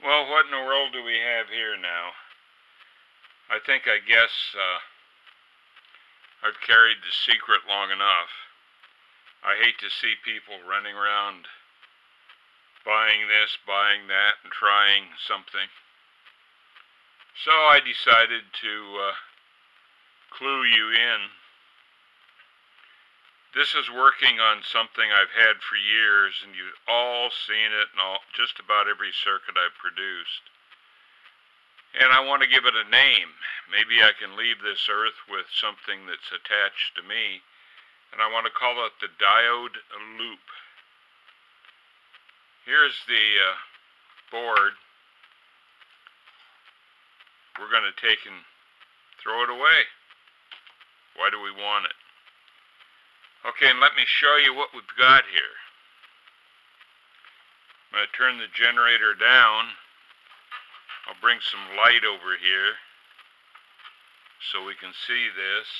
Well, what in the world do we have here now? I guess I've carried the secret long enough. I hate to see people running around buying this, buying that, and trying something. So I decided to clue you in. This is working on something I've had for years, and you've all seen it in just about every circuit I've produced. And I want to give it a name. Maybe I can leave this earth with something that's attached to me, and I want to call it the diode loop. Here's the board. We're going to take and throw it away. Why do we want it? Okay, and let me show you what we've got here. I'm going to turn the generator down. I'll bring some light over here so we can see this.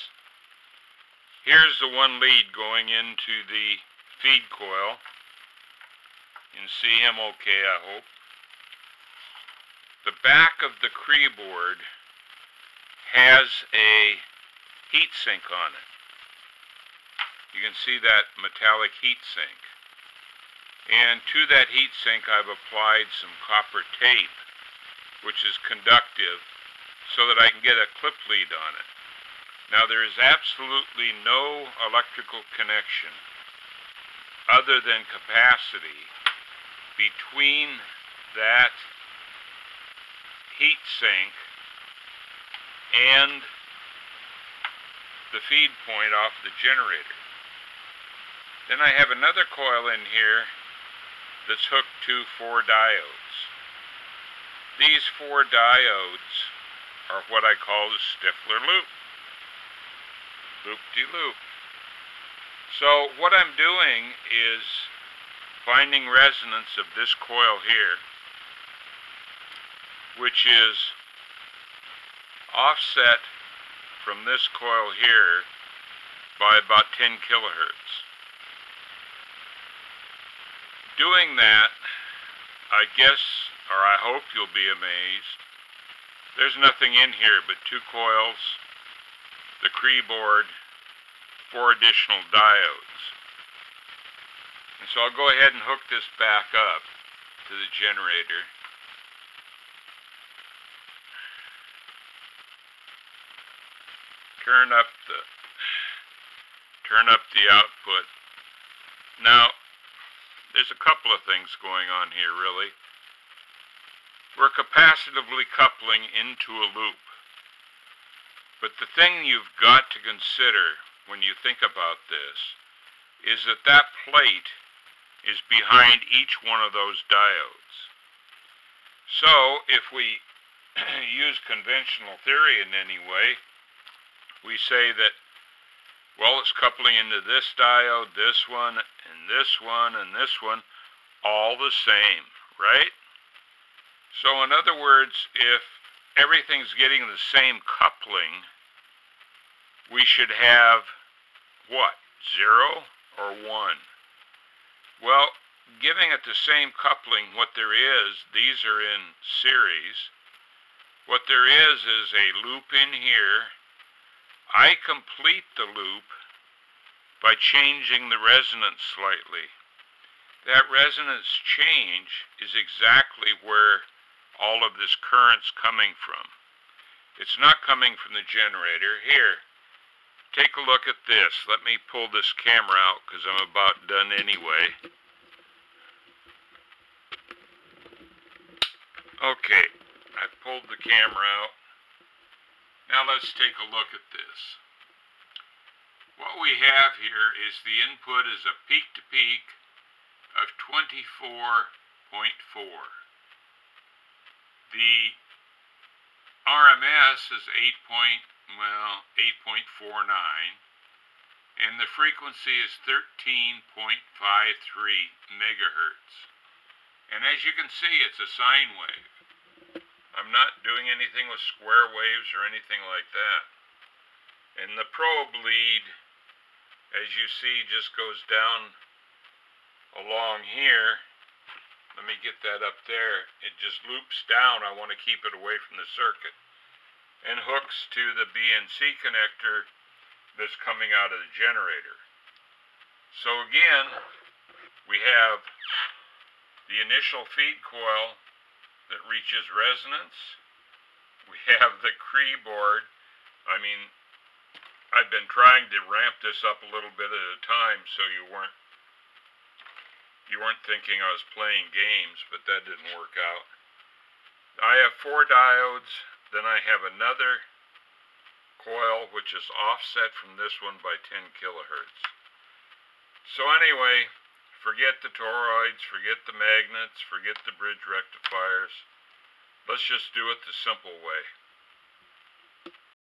Here's the one lead going into the feed coil. You can see him okay, I hope. The back of the CREE board has a heat sink on it. You can see that metallic heat sink. And to that heat sink I've applied some copper tape, which is conductive, so that I can get a clip lead on it. Now there is absolutely no electrical connection other than capacity between that heat sink and the feed point off the generator. Then I have another coil in here that's hooked to 4 diodes. These 4 diodes are what I call the Stiffler Loop. Loop-de-loop. So what I'm doing is finding resonance of this coil here, which is offset from this coil here by about 10 kilohertz. Doing that, I guess, or I hope you'll be amazed, there's nothing in here but 2 coils, the CREE board, 4 additional diodes. And so I'll go ahead and hook this back up to the generator. Turn up the output. Now, there's a couple of things going on here, really. We're capacitively coupling into a loop. But the thing you've got to consider when you think about this is that that plate is behind each one of those diodes. So, if we use conventional theory in any way, we say that, well, it's coupling into this diode, this one, and this one, and this one, all the same, right? So in other words, if everything's getting the same coupling, we should have what? 0 or 1? Well, giving it the same coupling, what there is, these are in series. What there is a loop in here. I complete the loop by changing the resonance slightly. That resonance change is exactly where all of this current's coming from. It's not coming from the generator. Here, take a look at this. Let me pull this camera out because I'm about done anyway. Okay, I pulled the camera out. Now let's take a look at this. What we have here is the input is a peak-to-peak of 24.4. The RMS is 8.49, and the frequency is 13.53 megahertz. And as you can see, it's a sine wave. I'm not doing anything with square waves or anything like that. And the probe lead, as you see, just goes down along here let me get that up there. It just loops down. I want to keep it away from the circuit. And hooks to the BNC connector that's coming out of the generator. So again, we have the initial feed coil that reaches resonance. We have the CREE board. I mean, I've been trying to ramp this up a little bit at a time so you weren't thinking I was playing games, but that didn't work out. I have 4 diodes, then I have another coil which is offset from this one by 10 kilohertz. So anyway, forget the toroids, forget the magnets, forget the bridge rectifiers. Let's just do it the simple way.